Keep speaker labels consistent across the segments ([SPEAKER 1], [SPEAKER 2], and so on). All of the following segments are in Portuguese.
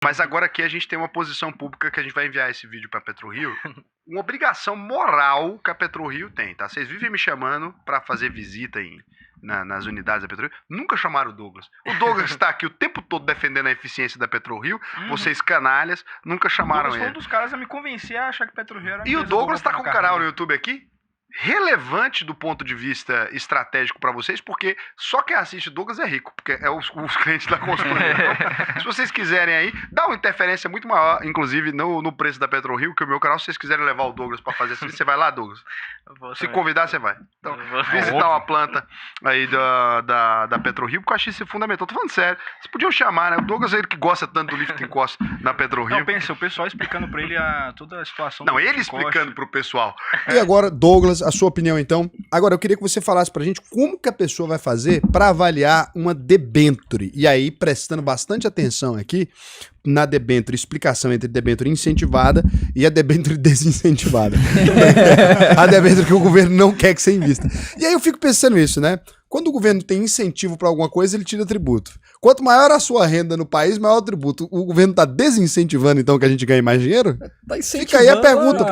[SPEAKER 1] Mas agora aqui a gente tem uma posição pública que a gente vai enviar esse vídeo pra PetroRio. Uma obrigação moral que a PetroRio tem, tá? Vocês vivem me chamando pra fazer visita nas unidades da PetroRio. Nunca chamaram o Douglas. O Douglas está aqui o tempo todo defendendo a eficiência da PetroRio. Vocês canalhas, nunca chamaram ele.
[SPEAKER 2] Foi um dos caras a me convencer a achar que PetroRio era uma
[SPEAKER 1] E o
[SPEAKER 2] empresa
[SPEAKER 1] Douglas
[SPEAKER 2] boa
[SPEAKER 1] tá com
[SPEAKER 2] pra
[SPEAKER 1] um canal no
[SPEAKER 2] carreira.
[SPEAKER 1] YouTube aqui relevante do ponto de vista estratégico pra vocês, porque só quem assiste Douglas é rico, porque é os clientes da consultoria. Então, se vocês quiserem aí, dá uma interferência muito maior, inclusive no preço da PetroRio, que o meu canal, se vocês quiserem levar o Douglas pra fazer isso, você vai lá, Douglas? Se convidar, você vai. Então, visitar uma planta aí da PetroRio, porque eu achei isso fundamental. Tô falando sério. Vocês podiam chamar, né? O Douglas é ele que gosta tanto do lifting cost na PetroRio.
[SPEAKER 2] Não, pensa, o pessoal explicando pra ele toda a situação.
[SPEAKER 1] Não, ele explicando pro pessoal.
[SPEAKER 3] E agora, Douglas, a sua opinião então. Agora, eu queria que você falasse pra gente como que a pessoa vai fazer pra avaliar uma debenture. E aí, prestando bastante atenção aqui na debenture, explicação entre debenture incentivada e a debenture desincentivada. A debenture que o governo não quer que você invista. E aí eu fico pensando isso, né? Quando o governo tem incentivo pra alguma coisa, ele tira tributo. Quanto maior a sua renda no país, maior o tributo. O governo tá desincentivando, então, que a gente ganhe mais dinheiro?
[SPEAKER 4] Tá
[SPEAKER 3] Fica aí a pergunta.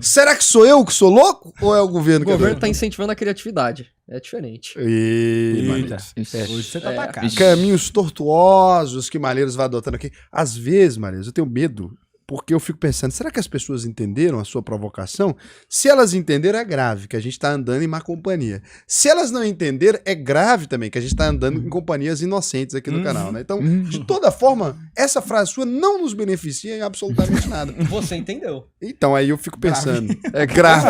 [SPEAKER 3] Será que sou eu que sou louco? Ou é o governo que é louco?
[SPEAKER 4] O governo tá incentivando a criatividade. É diferente.
[SPEAKER 5] Hoje você tá atacado.
[SPEAKER 3] Caminhos tortuosos que Malheiros vai adotando aqui. Às vezes, Malheiros, eu tenho medo, porque eu fico pensando, será que as pessoas entenderam a sua provocação? Se elas entenderam, é grave, que a gente tá andando em má companhia. Se elas não entenderam, é grave também, que a gente tá andando em companhias inocentes aqui no canal, né? Então, de toda forma, essa frase sua não nos beneficia em absolutamente nada.
[SPEAKER 4] Você entendeu.
[SPEAKER 3] Então, aí eu fico pensando, é grave.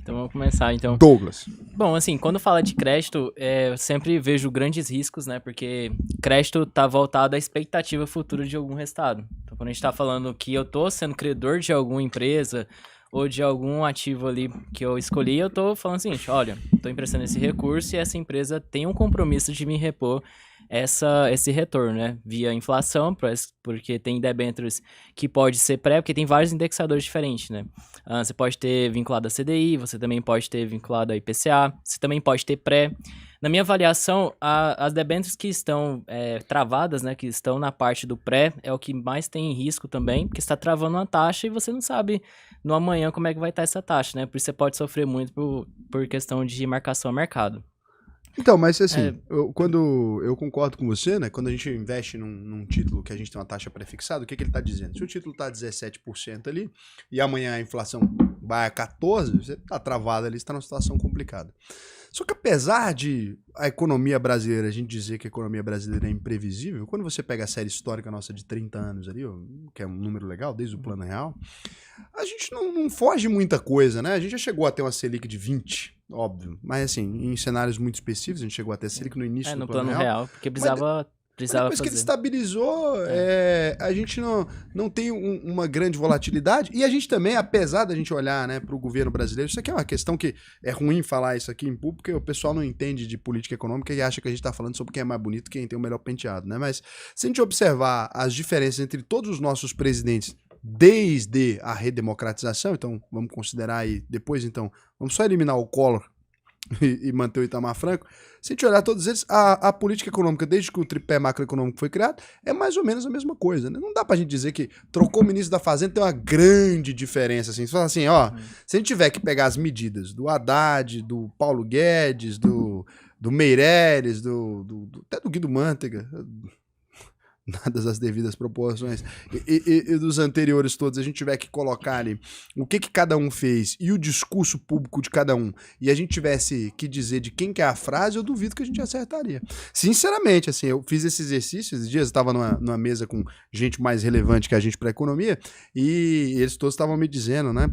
[SPEAKER 5] Então vamos começar, então.
[SPEAKER 3] Douglas.
[SPEAKER 5] Bom, assim, quando fala de crédito, eu sempre vejo grandes riscos, né? Porque crédito tá voltado à expectativa futura de algum resultado. Então, quando a gente tá falando que eu tô sendo credor de alguma empresa ou de algum ativo ali que eu escolhi, eu tô falando o seguinte, olha, tô emprestando esse recurso e essa empresa tem um compromisso de me repor esse retorno, né? Via inflação, porque tem debêntures que pode ser pré, porque tem vários indexadores diferentes, né? Você pode ter vinculado a CDI, você também pode ter vinculado a IPCA, você também pode ter pré. Na minha avaliação, as debêntures que estão travadas, né, que estão na parte do pré, é o que mais tem risco também, porque você está travando uma taxa e você não sabe no amanhã como é que vai estar essa taxa, né? Por isso você pode sofrer muito por questão de marcação a mercado.
[SPEAKER 3] Então, mas assim, quando eu concordo com você, né? Quando a gente investe num título que a gente tem uma taxa prefixada, o que ele tá dizendo? Se o título tá 17% ali e amanhã a inflação vai a 14%, você tá travado ali, você tá numa situação complicada. Só que apesar de a economia brasileira, a gente dizer que a economia brasileira é imprevisível, quando você pega a série histórica nossa de 30 anos ali, que é um número legal, desde o Plano Real, a gente não foge muita coisa, né? A gente já chegou a ter uma Selic de 20%, óbvio, mas assim, em cenários muito específicos, a gente chegou a ter Selic no início do Plano Real.
[SPEAKER 5] Porque precisava
[SPEAKER 3] depois
[SPEAKER 5] fazer.
[SPEAKER 3] que ele estabilizou, a gente não tem uma grande volatilidade. E a gente também, apesar da gente olhar, né, para o governo brasileiro, isso aqui é uma questão que é ruim falar isso aqui em público, porque o pessoal não entende de política econômica e acha que a gente está falando sobre quem é mais bonito, quem tem o melhor penteado, né? Mas se a gente observar as diferenças entre todos os nossos presidentes desde a redemocratização, então vamos considerar aí, depois então, vamos só eliminar o Collor e manter o Itamar Franco, se a gente olhar todos eles, a política econômica, desde que o tripé macroeconômico foi criado, é mais ou menos a mesma coisa, né? Não dá pra gente dizer que trocou o ministro da Fazenda, tem uma grande diferença, assim. Você fala assim, ó, se a gente tiver que pegar as medidas do Haddad, do Paulo Guedes, do Meirelles, até do Guido Mantega, dadas as devidas proporções, e dos anteriores todos, a gente tiver que colocar ali o que cada um fez e o discurso público de cada um, e a gente tivesse que dizer de quem que é a frase, eu duvido que a gente acertaria. Sinceramente, assim, eu fiz esse exercício, esses dias eu estava numa mesa com gente mais relevante que a gente para economia, e eles todos estavam me dizendo, né,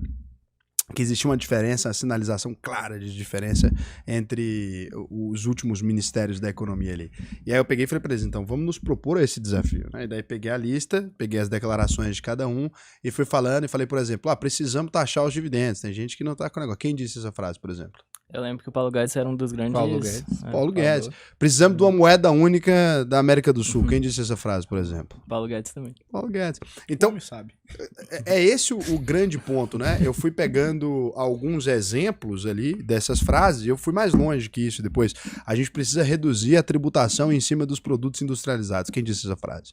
[SPEAKER 3] que existia uma diferença, a sinalização clara de diferença entre os últimos ministérios da economia ali. E aí eu peguei e falei para eles, então vamos nos propor esse desafio, né? E daí peguei a lista, peguei as declarações de cada um e fui falando e falei, por exemplo, precisamos taxar os dividendos. Tem gente que não tá com o negócio. Quem disse essa frase, por exemplo?
[SPEAKER 5] Eu lembro que o Paulo Guedes era um dos grandes...
[SPEAKER 4] Paulo Guedes.
[SPEAKER 3] Paulo Guedes. Precisamos de uma moeda única da América do Sul. Quem disse essa frase, por exemplo?
[SPEAKER 5] Paulo Guedes também.
[SPEAKER 3] Paulo Guedes. Então,
[SPEAKER 2] Como sabe?
[SPEAKER 3] é esse o grande ponto, né? Eu fui pegando alguns exemplos ali dessas frases e eu fui mais longe que isso depois. A gente precisa reduzir a tributação em cima dos produtos industrializados. Quem disse essa frase?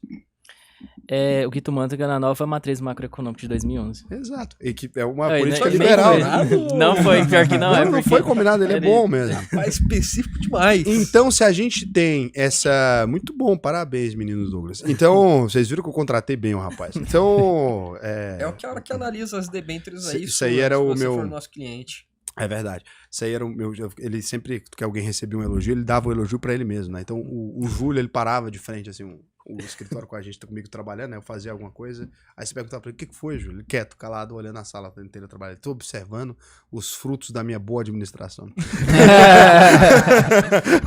[SPEAKER 5] O Guido Mantega na nova matriz macroeconômica de 2011.
[SPEAKER 3] Exato. E que é uma
[SPEAKER 5] Aí,
[SPEAKER 3] política
[SPEAKER 5] né,
[SPEAKER 3] liberal.
[SPEAKER 4] foi.
[SPEAKER 5] Não foi, pior que não.
[SPEAKER 3] Não foi combinado, ele é bom mesmo.
[SPEAKER 4] Mas específico demais.
[SPEAKER 3] Então, se a gente tem essa... Muito bom, parabéns, meninos Douglas. Então, vocês viram que eu contratei bem o rapaz. Então,
[SPEAKER 4] É o que a hora que analisa as debêntures aí.
[SPEAKER 3] Isso aí era
[SPEAKER 4] se
[SPEAKER 3] o
[SPEAKER 4] você
[SPEAKER 3] meu-
[SPEAKER 4] for nosso cliente.
[SPEAKER 3] É verdade. Isso aí era o meu... Ele sempre que alguém recebia um elogio, ele dava o elogio pra ele mesmo, né? Então, o Júlio, ele parava de frente, assim, o escritório com a gente, tá comigo trabalhando, né? Eu fazia alguma coisa, aí você perguntava pra ele, o que foi, Júlio? Ele quieto, calado, olhando a sala inteira trabalhando. Tô observando os frutos da minha boa administração.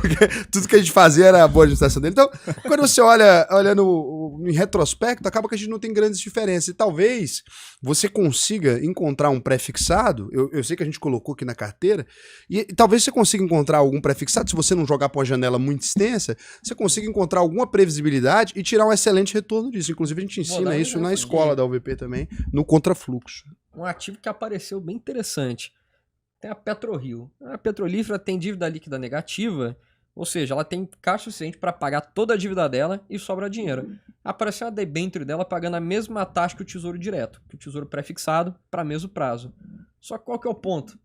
[SPEAKER 3] Porque tudo que a gente fazia era a boa administração dele. Então, quando você olha em retrospecto, acaba que a gente não tem grandes diferenças. E talvez você consiga encontrar um pré-fixado, eu sei que a gente colocou aqui na carteira, e talvez você consiga encontrar algum pré-fixado, se você não jogar para uma janela muito extensa, você consiga encontrar alguma previsibilidade e tirar um excelente retorno disso. Inclusive, a gente
[SPEAKER 4] Vou
[SPEAKER 3] ensina
[SPEAKER 4] dar um
[SPEAKER 3] isso na
[SPEAKER 4] exemplo
[SPEAKER 3] escola
[SPEAKER 4] aqui.
[SPEAKER 3] da UVP também, no contrafluxo.
[SPEAKER 4] Um ativo que apareceu bem interessante. Tem a PetroRio. A petrolífera tem dívida líquida negativa, ou seja, ela tem caixa suficiente para pagar toda a dívida dela e sobra dinheiro. Apareceu a debênture dela pagando a mesma taxa que o Tesouro Direto, que o Tesouro pré-fixado, para mesmo prazo. Só que qual que é o ponto?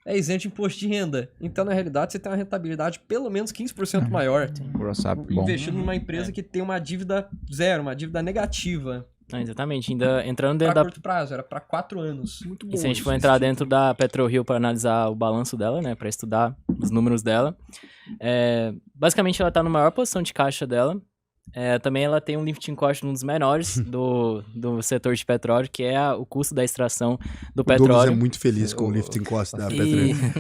[SPEAKER 4] É isento de imposto de renda. Então, na realidade, você tem uma rentabilidade pelo menos 15% maior.
[SPEAKER 6] Gross up, bom.
[SPEAKER 4] Investindo numa empresa que tem uma dívida zero, uma dívida negativa.
[SPEAKER 5] Não, exatamente. Ainda entrando
[SPEAKER 4] Para
[SPEAKER 5] dentro da...
[SPEAKER 4] curto prazo, era para 4 anos.
[SPEAKER 3] Muito
[SPEAKER 5] E se a gente for entrar dentro da PetroRio para analisar o balanço dela, né, para estudar os números dela, basicamente ela tá na maior posição de caixa dela. Também ela tem um lifting cost um dos menores do setor de petróleo, que é o custo da extração do
[SPEAKER 3] O Douglas é
[SPEAKER 5] petróleo.
[SPEAKER 3] muito feliz com o lifting cost da
[SPEAKER 5] E-
[SPEAKER 3] Petrolina.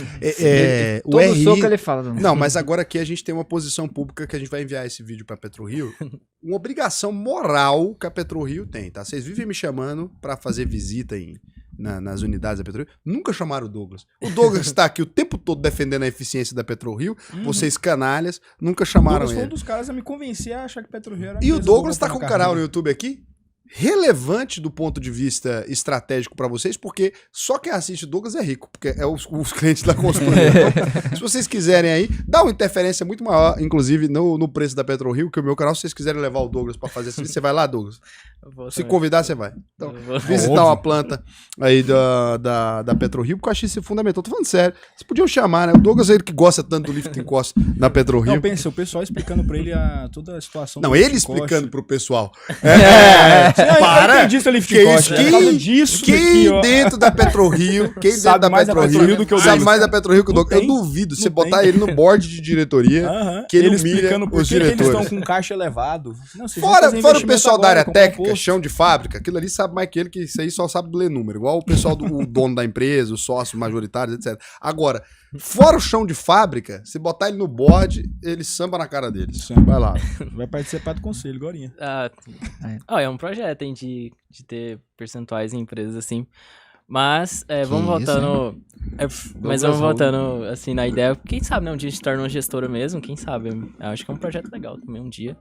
[SPEAKER 3] O
[SPEAKER 6] Todo
[SPEAKER 3] RI...
[SPEAKER 6] soco ele fala.
[SPEAKER 3] Não, mas agora aqui a gente tem uma posição pública que a gente vai enviar esse vídeo pra PetroRio. Uma obrigação moral que a PetroRio tem, tá? Vocês vivem me chamando pra fazer visita nas unidades da PetroRio. Nunca chamaram o Douglas. O Douglas está aqui o tempo todo defendendo a eficiência da PetroRio. Vocês canalhas nunca chamaram
[SPEAKER 2] Douglas foi um
[SPEAKER 3] ele.
[SPEAKER 2] dos caras a me convencer a achar que PetroRio era uma
[SPEAKER 3] E o
[SPEAKER 2] empresa
[SPEAKER 3] Douglas
[SPEAKER 2] boa
[SPEAKER 3] tá
[SPEAKER 2] pra
[SPEAKER 3] com um
[SPEAKER 2] carreira.
[SPEAKER 3] canal no YouTube aqui relevante do ponto de vista estratégico pra vocês, porque só quem assiste Douglas é rico, porque é os clientes da consultoria. Então, se vocês quiserem aí, dá uma interferência muito maior, inclusive no preço da PetroRio, que o meu canal, se vocês quiserem levar o Douglas pra fazer isso, você vai lá, Douglas.
[SPEAKER 5] Eu vou
[SPEAKER 3] Se
[SPEAKER 5] também.
[SPEAKER 3] convidar, você vai. Então,
[SPEAKER 5] Eu vou.
[SPEAKER 3] visitar uma planta aí da PetroRio, porque eu achei isso fundamental. Tô falando sério. Vocês podiam chamar, né? O Douglas é ele que gosta tanto do lifting cost na PetroRio.
[SPEAKER 2] Não, pensa, o pessoal explicando pra ele toda a situação.
[SPEAKER 3] Não,
[SPEAKER 2] do
[SPEAKER 3] ele
[SPEAKER 2] lifting cost.
[SPEAKER 3] explicando pro pessoal.
[SPEAKER 2] Para! Eu entendi seu lifting cost. É por causa disso
[SPEAKER 3] quem
[SPEAKER 2] daqui, ó.
[SPEAKER 3] dentro da PetroRio, quem dentro
[SPEAKER 2] Sabe
[SPEAKER 3] da
[SPEAKER 2] mais da
[SPEAKER 3] PetroRio,
[SPEAKER 2] PetroRio do que o
[SPEAKER 3] sabe
[SPEAKER 2] Douglas.
[SPEAKER 3] mais da PetroRio que o
[SPEAKER 2] Não
[SPEAKER 3] Douglas. Eu
[SPEAKER 2] tem.
[SPEAKER 3] duvido você
[SPEAKER 2] Não
[SPEAKER 3] botar
[SPEAKER 2] tem.
[SPEAKER 3] ele no board de diretoria,
[SPEAKER 2] Aham.
[SPEAKER 3] que ele
[SPEAKER 2] Ele
[SPEAKER 3] humilha
[SPEAKER 2] explicando por
[SPEAKER 3] os
[SPEAKER 2] que eles
[SPEAKER 3] diretores.
[SPEAKER 2] estão com caixa elevado. Não, vocês vão
[SPEAKER 3] Fora
[SPEAKER 2] fazer
[SPEAKER 3] o
[SPEAKER 2] investimento
[SPEAKER 3] pessoal da
[SPEAKER 2] agora,
[SPEAKER 3] área
[SPEAKER 2] comprar
[SPEAKER 3] técnica,
[SPEAKER 2] posto.
[SPEAKER 3] chão de fábrica, aquilo ali sabe mais que ele, que isso aí só sabe ler número. Igual o pessoal o dono da empresa, os sócios majoritários, etc. Agora, fora o chão de fábrica, se botar ele no board, ele samba na cara deles.
[SPEAKER 2] Samba.
[SPEAKER 3] Vai lá.
[SPEAKER 2] Vai participar do conselho, Gorinha.
[SPEAKER 5] É um projeto, hein, de ter percentuais em empresas assim. Mas, vamos
[SPEAKER 3] isso,
[SPEAKER 5] voltando. Mas vamos voltando, assim, na ideia. Quem sabe, né? Um dia a gente torna uma gestora mesmo, quem sabe? Eu acho que é um projeto legal também, um dia.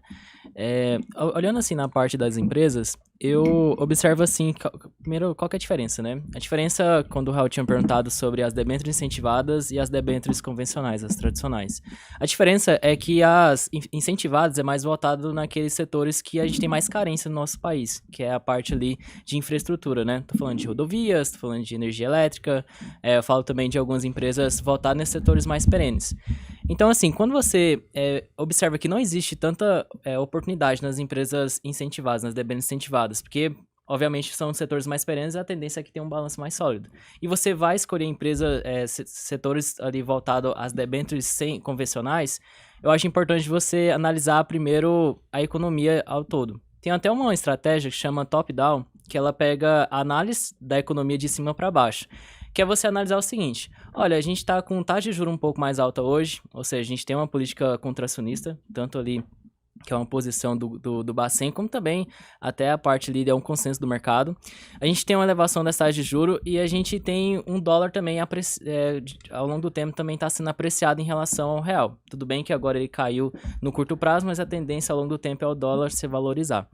[SPEAKER 5] Olhando, assim, na parte das empresas, eu observo, assim, primeiro, qual que é a diferença, né? A diferença, quando o Raul tinha perguntado sobre as debêntures incentivadas e as debêntures convencionais, as tradicionais. A diferença é que as incentivadas é mais voltado naqueles setores que a gente tem mais carência no nosso país, que é a parte ali de infraestrutura, né? Tô falando de rodovias, tô falando de energia elétrica, eu falo também de algumas empresas voltadas nesses setores mais perenes. Então, assim, quando você observa que não existe tanta oportunidade nas empresas incentivadas, nas debêntures incentivadas, porque, obviamente, são setores mais perenes e a tendência é que tenha um balanço mais sólido. E você vai escolher setores ali voltados às debêntures convencionais, eu acho importante você analisar primeiro a economia ao todo. Tem até uma estratégia que chama top-down, que ela pega a análise da economia de cima para baixo. Que é você analisar o seguinte: olha, a gente está com taxa de juros um pouco mais alta hoje, ou seja, a gente tem uma política contracionista, tanto ali que é uma posição do Bacen, como também até a parte ali é um consenso do mercado. A gente tem uma elevação das taxas de juros e a gente tem um dólar também ao longo do tempo também está sendo apreciado em relação ao real. Tudo bem que agora ele caiu no curto prazo, mas a tendência ao longo do tempo é o dólar se valorizar.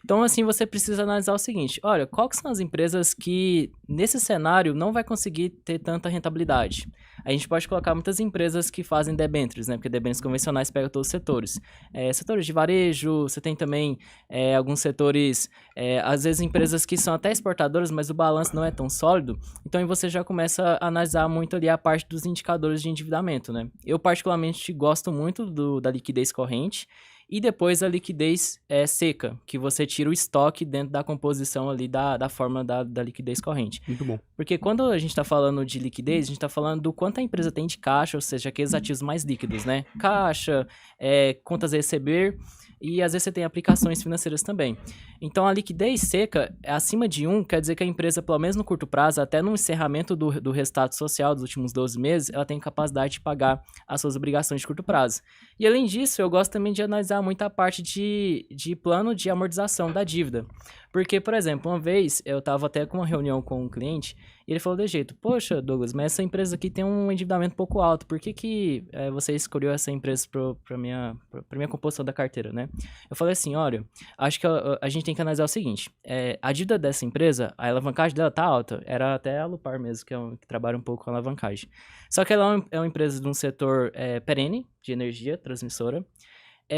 [SPEAKER 5] Então, assim, você precisa analisar o seguinte, olha, quais são as empresas que, nesse cenário, não vai conseguir ter tanta rentabilidade? A gente pode colocar muitas empresas que fazem debêntures, né? Porque debêntures convencionais pegam todos os setores. Setores de varejo, você tem também alguns setores, às vezes empresas que são até exportadoras, mas o balanço não é tão sólido. Então, aí você já começa a analisar muito ali a parte dos indicadores de endividamento, né? Eu, particularmente, gosto muito da liquidez corrente. E depois a liquidez seca, que você tira o estoque dentro da composição ali da forma da liquidez corrente.
[SPEAKER 3] Muito bom.
[SPEAKER 5] Porque quando a gente está falando de liquidez, a gente está falando do quanto a empresa tem de caixa, ou seja, aqueles ativos mais líquidos, né? Caixa, contas a receber e às vezes você tem aplicações financeiras também. Então a liquidez seca, acima de 1, quer dizer que a empresa, pelo menos no curto prazo, até no encerramento do resultado social dos últimos 12 meses, ela tem capacidade de pagar as suas obrigações de curto prazo. E além disso, eu gosto também de analisar muito a parte de plano de amortização da dívida. Porque, por exemplo, uma vez eu estava até com uma reunião com um cliente e ele falou de jeito, poxa, Douglas, mas essa empresa aqui tem um endividamento um pouco alto, por que você escolheu essa empresa para minha composição da carteira, né? Eu falei assim, olha, acho que a gente tem que analisar o seguinte, a dívida dessa empresa, a alavancagem dela tá alta, era até a Lupar mesmo, que trabalha um pouco com alavancagem. Só que ela é uma empresa de um setor perene, de energia, transmissora.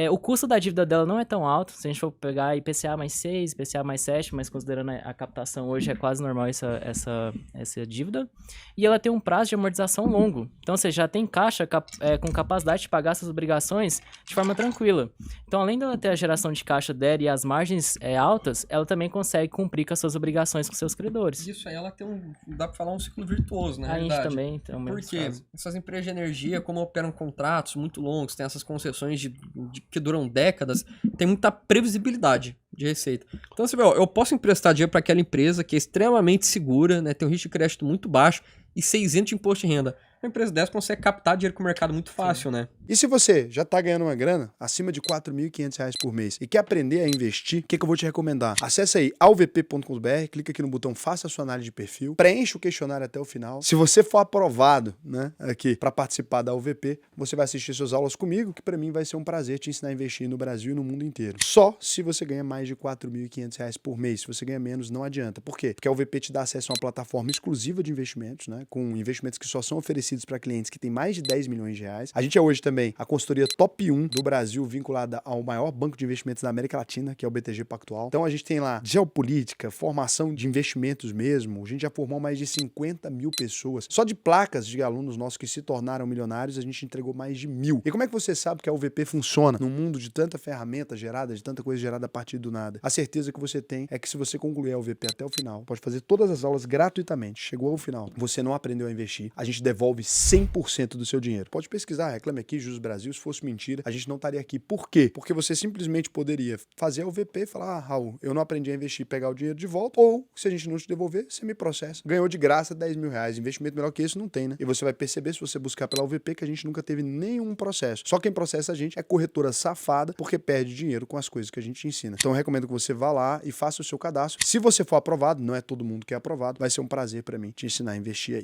[SPEAKER 5] O custo da dívida dela não é tão alto, se a gente for pegar IPCA mais 6, IPCA mais 7, mas considerando a captação hoje é quase normal essa dívida. E ela tem um prazo de amortização longo, então você já tem caixa com capacidade de pagar essas obrigações de forma tranquila. Então, além dela ter a geração de caixa dela e as margens altas, ela também consegue cumprir com as suas obrigações com seus credores.
[SPEAKER 4] Isso aí ela tem dá pra falar um ciclo virtuoso, na realidade.
[SPEAKER 5] A gente também tem o mesmo
[SPEAKER 4] Porque
[SPEAKER 5] caso.
[SPEAKER 4] essas empresas de energia, como operam contratos muito longos, tem essas concessões que duram décadas, tem muita previsibilidade de receita. Então você vê, ó, eu posso emprestar dinheiro para aquela empresa que é extremamente segura, né, tem um risco de crédito muito baixo e 600 de imposto de renda. Uma empresa dessa consegue captar dinheiro com o mercado muito fácil, né?
[SPEAKER 3] E se você já tá ganhando uma grana acima de R$ 4.500 por mês e quer aprender a investir, o que eu vou te recomendar? Acesse aí alvp.com.br, clica aqui no botão faça a sua análise de perfil, preencha o questionário até o final. Se você for aprovado, né, aqui para participar da UVP, você vai assistir suas aulas comigo, que para mim vai ser um prazer te ensinar a investir no Brasil e no mundo inteiro. Só se você ganha mais de R$ 4.500 por mês. Se você ganha menos, não adianta. Por quê? Porque a UVP te dá acesso a uma plataforma exclusiva de investimentos, né, com investimentos que só são oferecidos para clientes que têm mais de 10 milhões de reais. A gente é hoje também a consultoria top 1 do Brasil, vinculada ao maior banco de investimentos da América Latina, que é o BTG Pactual. Então a gente tem lá geopolítica, formação de investimentos mesmo. A gente já formou mais de 50 mil pessoas. Só de placas de alunos nossos que se tornaram milionários, a gente entregou mais de 1.000. E como é que você sabe que a UVP funciona num mundo de tanta ferramenta gerada, de tanta coisa gerada a partir do nada? A certeza que você tem é que se você concluir a UVP até o final, pode fazer todas as aulas gratuitamente. Chegou ao final, você não aprendeu a investir, a gente devolve 100% do seu dinheiro. Pode pesquisar, Reclame Aqui, Juros Brasil, se fosse mentira, a gente não estaria aqui. Por quê? Porque você simplesmente poderia fazer a UVP e falar, Raul, eu não aprendi a investir e pegar o dinheiro de volta, ou se a gente não te devolver, você me processa. Ganhou de graça 10 mil reais. Investimento melhor que esse não tem, né? E você vai perceber, se você buscar pela UVP, que a gente nunca teve nenhum processo. Só quem processa a gente é corretora safada, porque perde dinheiro com as coisas que a gente ensina. Então eu recomendo que você vá lá e faça o seu cadastro. Se você for aprovado, não é todo mundo que é aprovado, vai ser um prazer para mim te ensinar a investir aí.